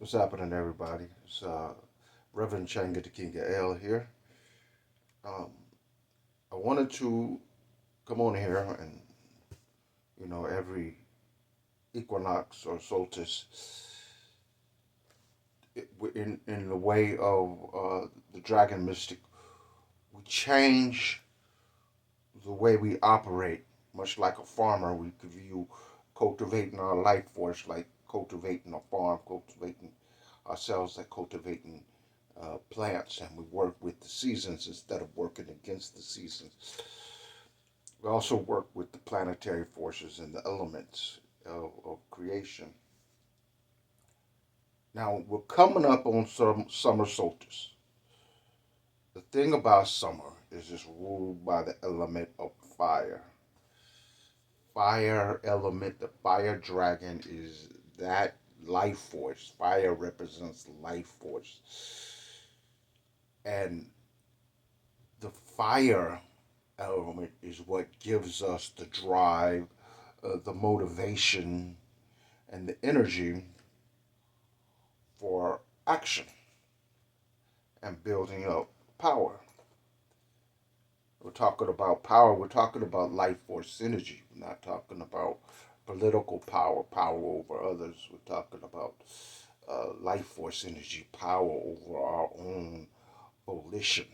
What's happening, everybody? It's Reverend Xanga Dikenga-El here. Um, I wanted to come on here and, every equinox or solstice, in the way of the dragon mystic, we change the way we operate, much like a farmer. We could view cultivating our life force like cultivating a farm, cultivating ourselves like cultivating plants, and we work with the seasons instead of working against the seasons. We also work with the planetary forces and the elements of creation. Now, we're coming up on some summer solstice. The thing about summer is it's ruled by the element of fire. Fire element, the fire dragon is that life force. Fire represents life force. And the fire element is what gives us the drive, the motivation, and the energy for action and building up power. We're talking about power, we're talking about life force energy. We're not talking about political power, power over others. We're talking about life force energy, power over our own volition,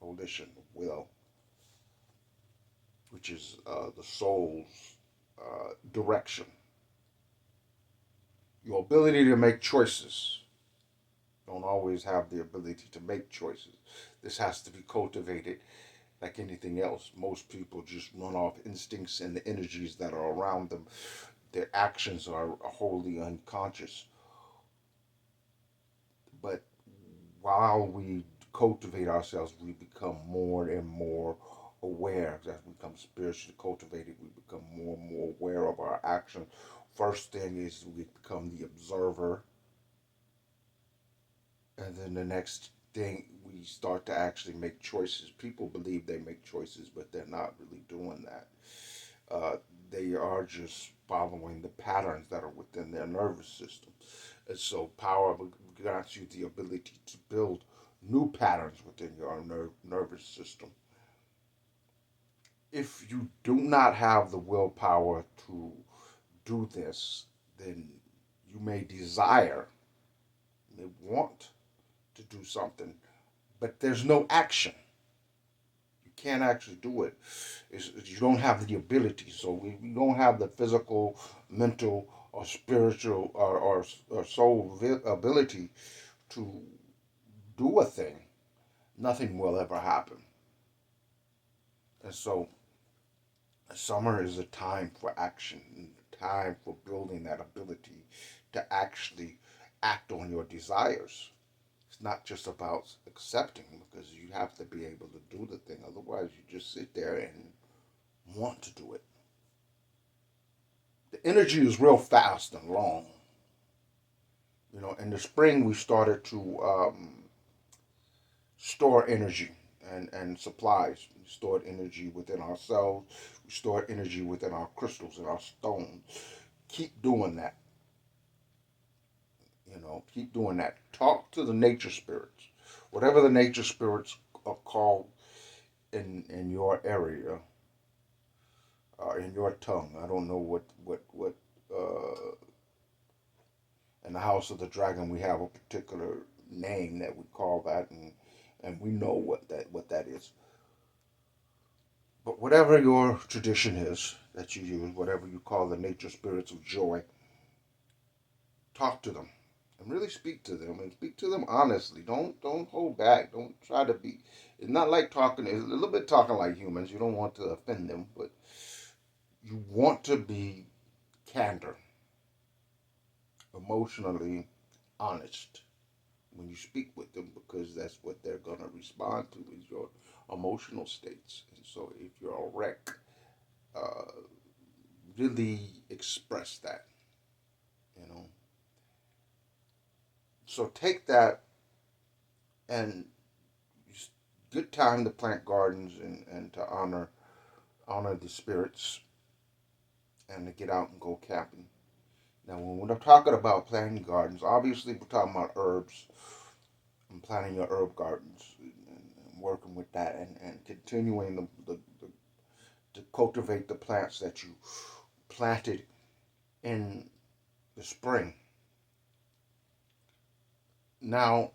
will, which is the soul's direction. Your ability to make choices. Don't always have the ability to make choices. This has to be cultivated like anything else. Most people just run off instincts and the energies that are around them. Their actions are wholly unconscious. But while we cultivate ourselves, we become more and more aware. As we become spiritually cultivated, we become more and more aware of our actions. First thing is we become the observer, and then the next thing we start to actually make choices. People believe they make choices, but they're not really doing that. They are just following the patterns that are within their nervous system. And so power grants you the ability to build new patterns within your nervous system. If you do not have the willpower to do this, then you may desire, may want to do something, but there's no action. You can't actually do it. You don't have the ability. So you don't have the physical, mental, or spiritual or soul ability to do a thing. Nothing will ever happen. And so summer is a time for action, a time for building that ability to actually act on your desires. It's not just about accepting, because you have to be able to do the thing. Otherwise, you just sit there and want to do it. The energy is real fast and long. In the spring, we started to store energy and supplies. We stored energy within ourselves. We stored energy within our crystals and our stones. Keep doing that. Keep doing that. Talk to the nature spirits. Whatever the nature spirits are called in your area, in your tongue. I don't know what in the house of the dragon we have a particular name that we call that, and we know what that is. But whatever your tradition is that you use, whatever you call the nature spirits of joy, talk to them and really speak to them, and speak to them honestly. Don't hold back. Don't try to be. It's not like talking. It's a little bit talking like humans. You don't want to offend them, but you want to be candor, emotionally honest when you speak with them, because that's what they're going to respond to is your emotional states. And so if you're a wreck, uh, really express that, you know. So take that, and good time to plant gardens, and to honor the spirits, and to get out and go camping. Now, when we're talking about planting gardens, obviously we're talking about herbs and planting your herb gardens and working with that and continuing to cultivate the plants that you planted in the spring. Now,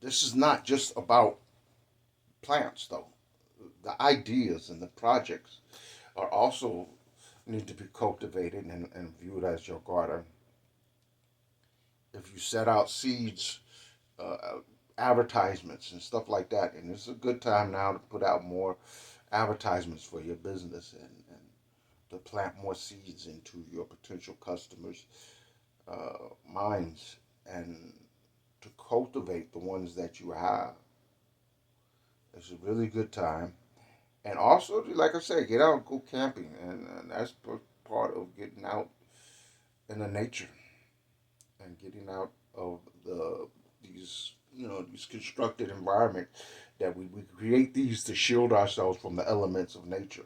this is not just about plants, though. The ideas and the projects are also need to be cultivated and viewed as your garden. If you set out seeds, advertisements and stuff like that, and it's a good time now to put out more advertisements for your business and to plant more seeds into your potential customers' minds and to cultivate the ones that you have. It's a really good time. And also, like I said, get out and go camping. And that's part of getting out in the nature and getting out of these constructed environment that we create these to shield ourselves from the elements of nature.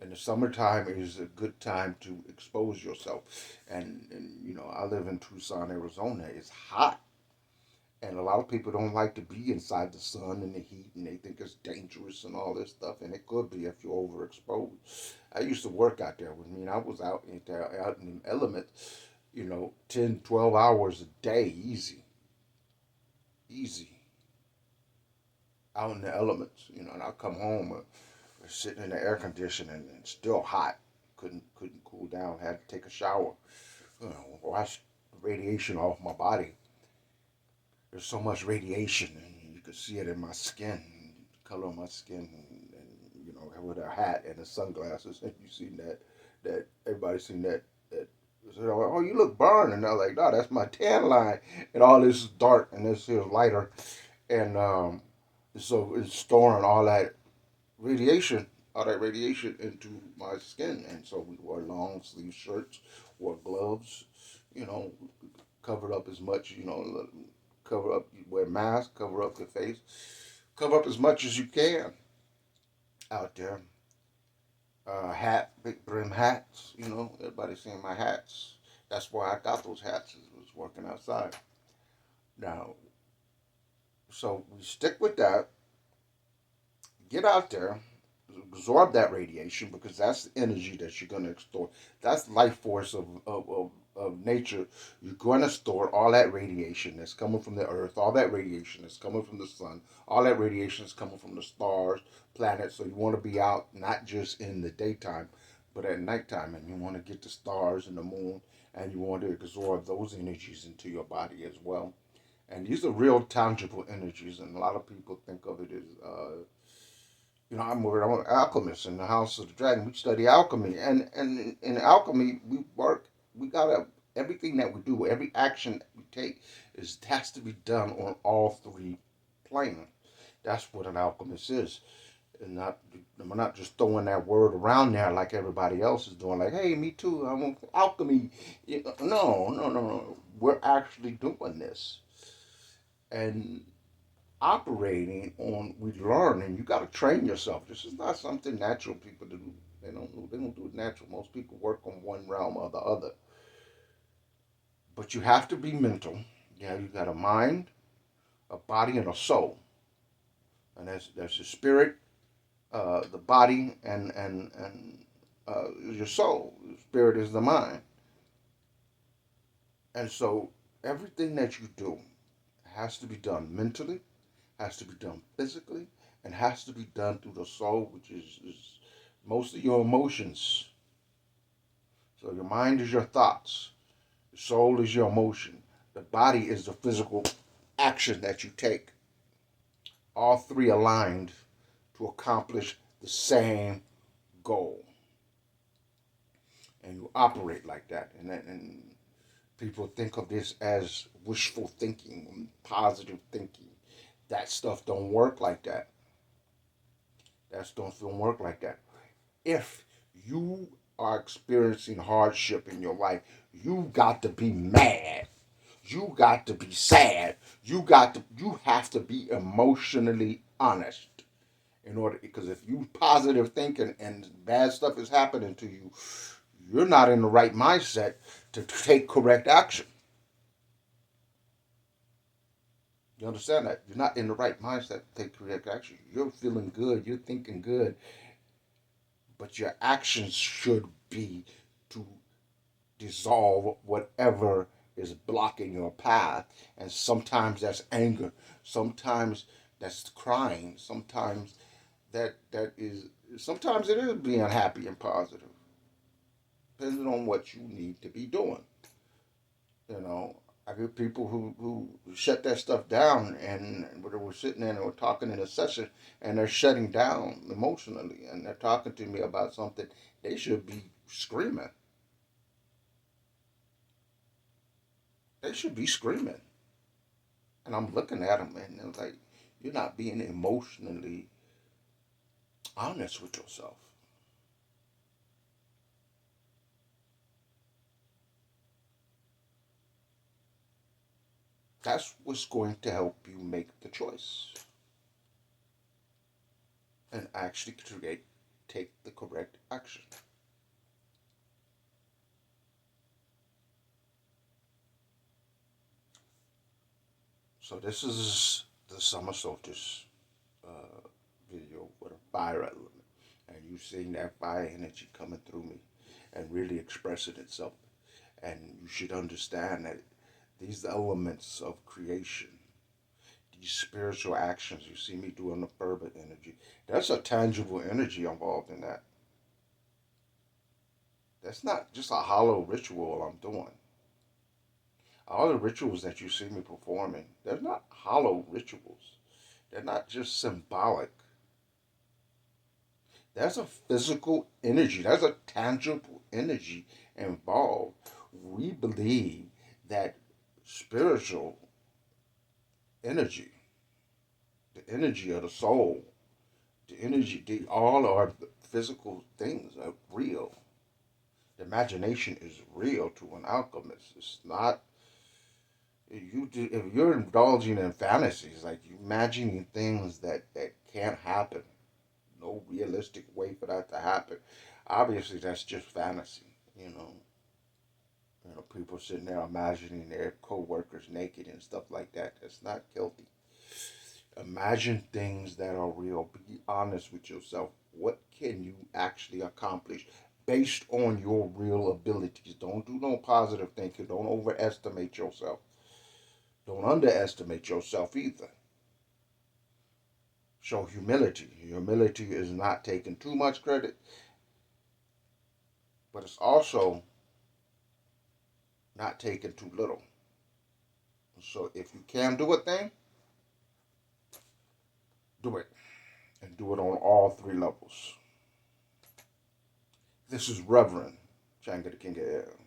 And the summertime is a good time to expose yourself. And I live in Tucson, Arizona. It's hot. And a lot of people don't like to be inside the sun and the heat, and they think it's dangerous and all this stuff. And it could be if you're overexposed. I used to work out there. I was out in the elements, 10, 12 hours a day, easy, easy, out in the elements, and I'll come home sitting in the air conditioning and still hot. Couldn't cool down. Had to take a shower. Wash the radiation off my body. There's so much radiation, and you could see it in my skin, the color of my skin, and with a hat and the sunglasses. And you seen that everybody's seen that. Oh, you look burned, and they're like, no, that's my tan line, and all this is dark, and this is lighter, and so it's storing radiation, all that radiation into my skin, and so we wore long sleeve shirts, wore gloves, you know, covered up as much, cover up, wear masks, cover up your face, cover up as much as you can out there. Hat, big brim hats, everybody's seeing my hats. That's why I got those hats. It was working outside. Now, so we stick with that. Get out there, absorb that radiation because that's the energy that you're going to store. That's the life force of nature. You're going to store all that radiation that's coming from the earth, all that radiation that's coming from the sun, all that radiation that's coming from the stars, planets. So you want to be out not just in the daytime, but at nighttime. And you want to get the stars and the moon, and you want to absorb those energies into your body as well. And these are real tangible energies, and a lot of people think of it as I'm an alchemist in the House of the Dragon. We study alchemy, and in alchemy, we gotta everything that we do, every action that we take, has to be done on all three planes. That's what an alchemist is, and we're not just throwing that word around there like everybody else is doing. Like, hey, me too, I want alchemy. No, no, no, no. We're actually doing this, and operating on we learn, and you got to train yourself. This is not something natural people do. They don't do it natural. Most people work on one realm or the other, but you have to be mental. You got a mind, a body, and a soul, and there's the spirit, the body, and your soul. The spirit is the mind, and so everything that you do has to be done mentally, has to be done physically, and has to be done through the soul, which is most of your emotions. So your mind is your thoughts, the soul is your emotion, the body is the physical action that you take. All three aligned to accomplish the same goal, and you operate like that. And people think of this as wishful thinking, positive thinking. That stuff don't work like that. That stuff don't work like that. If you are experiencing hardship in your life, you got to be mad. You got to be sad. You have to be emotionally honest in order, because if you positive thinking and bad stuff is happening to you, you're not in the right mindset to take correct action. You understand that? You're not in the right mindset to take correct action. You're feeling good, you're thinking good, but your actions should be to dissolve whatever is blocking your path. And sometimes that's anger, sometimes that's crying, sometimes it is being happy and positive, depending on what you need to be doing. You know, I get people who shut that stuff down, and they were sitting there and they were talking in a session, and they're shutting down emotionally, and they're talking to me about something they should be screaming. They should be screaming. And I'm looking at them, and they're like, you're not being emotionally honest with yourself. That's what's going to help you make the choice and actually take the correct action. So this is the summer solstice video with a fire element, and you've seen that fire energy coming through me and really expressing itself. And you should understand that these elements of creation, these spiritual actions you see me doing the fervent energy, there's a tangible energy involved in that. That's not just a hollow ritual I'm doing. All the rituals that you see me performing, they're not hollow rituals. They're not just symbolic. There's a physical energy, there's a tangible energy involved. We believe that spiritual energy, the energy of the soul, the energy, all our physical things are real. The imagination is real to an alchemist. It's not if you're indulging in fantasies, like you imagining things that can't happen, no realistic way for that to happen. Obviously, that's just fantasy. You know, people sitting there imagining their co-workers naked and stuff like that. That's not guilty. Imagine things that are real. Be honest with yourself. What can you actually accomplish based on your real abilities? Don't do no positive thinking. Don't overestimate yourself. Don't underestimate yourself either. Show humility. Humility is not taking too much credit, but it's also not taking too little. So if you can do a thing, do it. And do it on all three levels. This is Reverend Xanga Dikenga-El.